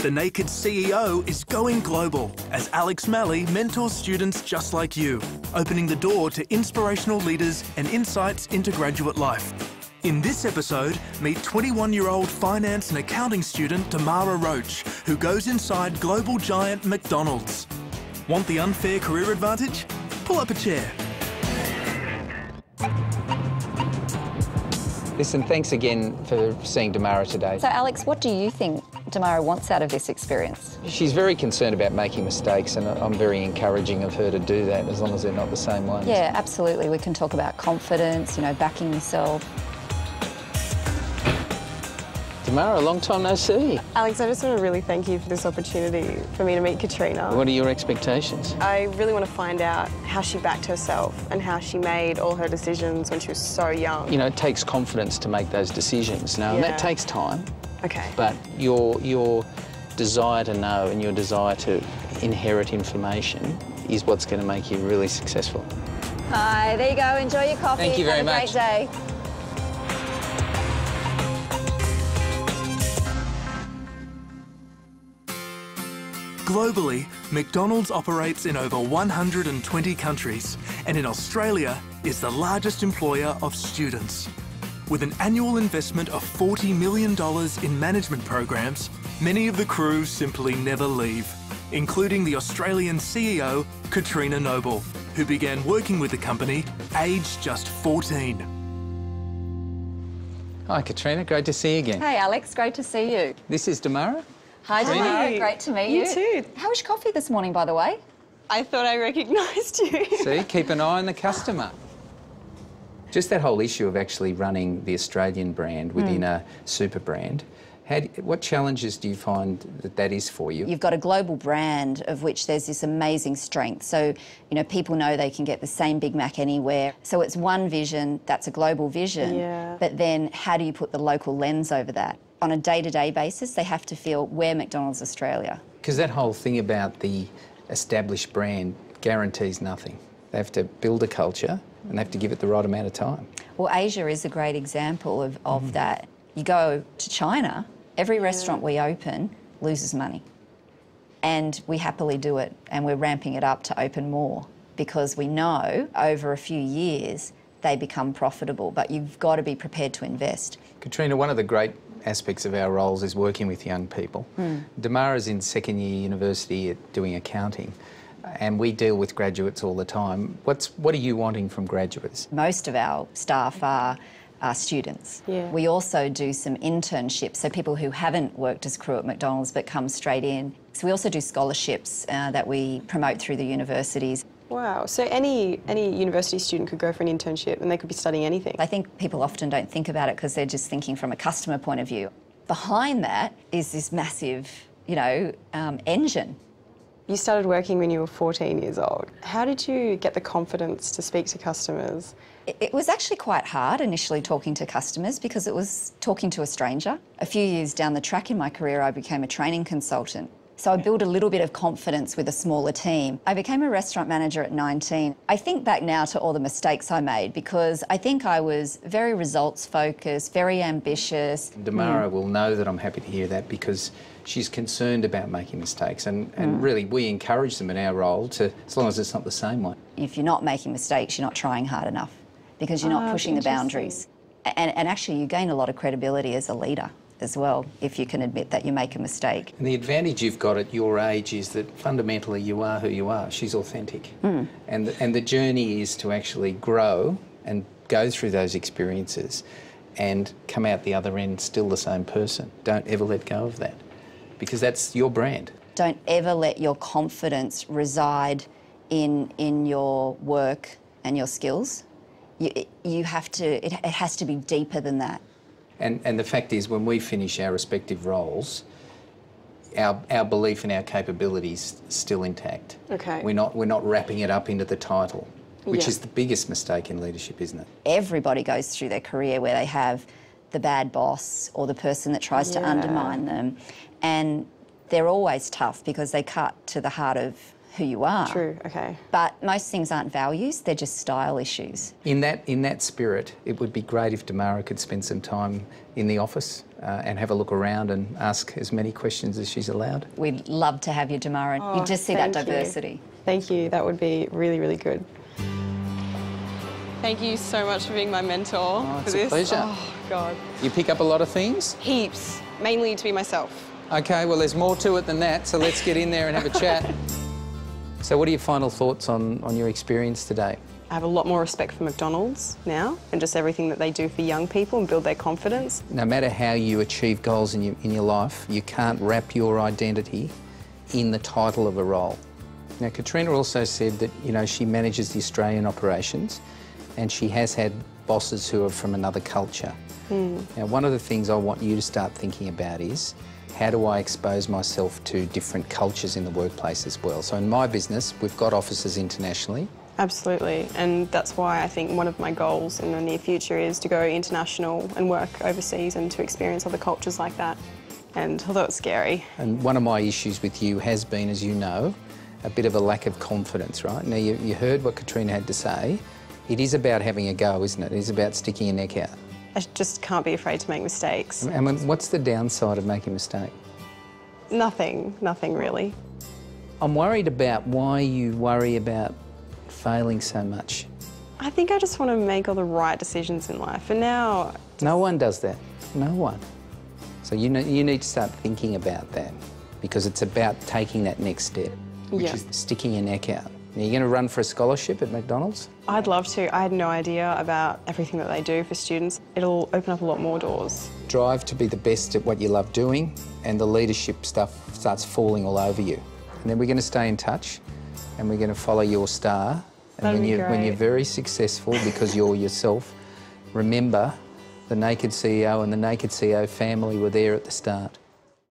The Naked CEO is going global as Alex Malley mentors students just like you, opening the door to inspirational leaders and insights into graduate life. In this episode, meet 21-year-old finance and accounting student Damara Roach, who goes inside global giant McDonald's. Want the unfair career advantage? Pull up a chair. Listen, thanks again for seeing Damara today. So, Alex, what do you think Damara wants out of this experience? She's very concerned about making mistakes, and I'm very encouraging of her to do that, as long as they're not the same ones. Yeah, absolutely. We can talk about confidence, backing yourself. Damara, long time no see. Alex, I just want to really thank you for this opportunity for me to meet Katrina. What are your expectations? I really want to find out how she backed herself and how she made all her decisions when she was so young. You know, it takes confidence to make those decisions now, and that takes time. Okay. But your desire to know and your desire to inherit information is what's going to make you really successful. Hi, there you go. Enjoy your coffee. Thank you very much. Have a great day. Globally, McDonald's operates in over 120 countries, and in Australia is the largest employer of students. With an annual investment of $40 million in management programs, many of the crew simply never leave, including the Australian CEO, Katrina Noble, who began working with the company aged just 14. Hi, Katrina. Great to see you again. Hey, Alex. Great to see you. This is Damara. Hi, Damara. Great to meet you. You too. How was your coffee this morning, by the way? I thought I recognised you. See, keep an eye on the customer. Just that whole issue of actually running the Australian brand within a super brand, what challenges do you find that is for you? You've got a global brand of which there's this amazing strength. So, people know they can get the same Big Mac anywhere. So it's one vision, that's a global vision. Yeah. But then how do you put the local lens over that? On a day-to-day basis, they have to feel we're McDonald's Australia. Because that whole thing about the established brand guarantees nothing. They have to build a culture and they have to give it the right amount of time. Well, Asia is a great example of that. You go to China, every restaurant we open loses money. And we happily do it, and we're ramping it up to open more because we know over a few years they become profitable, but you've got to be prepared to invest. Katrina, one of the great aspects of our roles is working with young people. Damara's in second year university doing accounting, and we deal with graduates all the time. What are you wanting from graduates? Most of our staff are students. Yeah. We also do some internships, so people who haven't worked as crew at McDonald's but come straight in. So we also do scholarships that we promote through the universities. Wow. So any university student could go for an internship and they could be studying anything. I think people often don't think about it because they're just thinking from a customer point of view. Behind that is this massive, engine. You started working when you were 14 years old. How did you get the confidence to speak to customers? It was actually quite hard initially talking to customers because it was talking to a stranger. A few years down the track in my career, I became a training consultant. So I built a little bit of confidence with a smaller team. I became a restaurant manager at 19. I think back now to all the mistakes I made because I think I was very results focused, very ambitious. Damara will know that I'm happy to hear that because she's concerned about making mistakes, and really we encourage them in our role to, as long as it's not the same one. If you're not making mistakes, you're not trying hard enough because you're not pushing the boundaries. And actually you gain a lot of credibility as a leader as well, if you can admit that you make a mistake. And the advantage you've got at your age is that fundamentally you are who you are. She's authentic. And the journey is to actually grow and go through those experiences and come out the other end still the same person. Don't ever let go of that because that's your brand. Don't ever let your confidence reside in your work and your skills. You have to, it has to be deeper than that. And the fact is, when we finish our respective roles, our belief in our capabilities is still intact. Okay. We're not wrapping it up into the title, which is the biggest mistake in leadership, isn't it? Everybody goes through their career where they have the bad boss or the person that tries to undermine them, and they're always tough because they cut to the heart of who you are. True, okay. But most things aren't values, they're just style issues. In that spirit, it would be great if Damara could spend some time in the office and have a look around and ask as many questions as she's allowed. We'd love to have you, Damara. Oh, You just see that thank you. diversity. Thank you. That would be really, really good. Thank you so much for being my mentor Oh, for it's a this. pleasure. Oh, God. You pick up a lot of things? Heaps. Mainly to be myself. Okay, well, there's more to it than that, so let's get in there and have a chat. So what are your final thoughts on your experience today? I have a lot more respect for McDonald's now and just everything that they do for young people and build their confidence. No matter how you achieve goals in your life, you can't wrap your identity in the title of a role. Now, Katrina also said that, you know, she manages the Australian operations and she has had bosses who are from another culture. Now, one of the things I want you to start thinking about is, how do I expose myself to different cultures in the workplace as well? So in my business, we've got offices internationally. Absolutely, and that's why I think one of my goals in the near future is to go international and work overseas and to experience other cultures like that. And although it's scary. And one of my issues with you has been, as you know, a bit of a lack of confidence, right? Now, you heard what Katrina had to say. It is about having a go, isn't it? It is about sticking your neck out. I just can't be afraid to make mistakes. And what's the downside of making a mistake? Nothing really. I'm worried about why you worry about failing so much. I think I just want to make all the right decisions in life, and now... No one does that, no one. So you need to start thinking about that, because it's about taking that next step, which is sticking your neck out. Now, you're going to run for a scholarship at McDonald's? I'd love to. I had no idea about everything that they do for students. It'll open up a lot more doors. Drive to be the best at what you love doing, and the leadership stuff starts falling all over you. And then we're going to stay in touch, and we're going to follow your star. And That'd when be when you're great. very successful because you're yourself, remember the Naked CEO and the Naked CEO family were there at the start.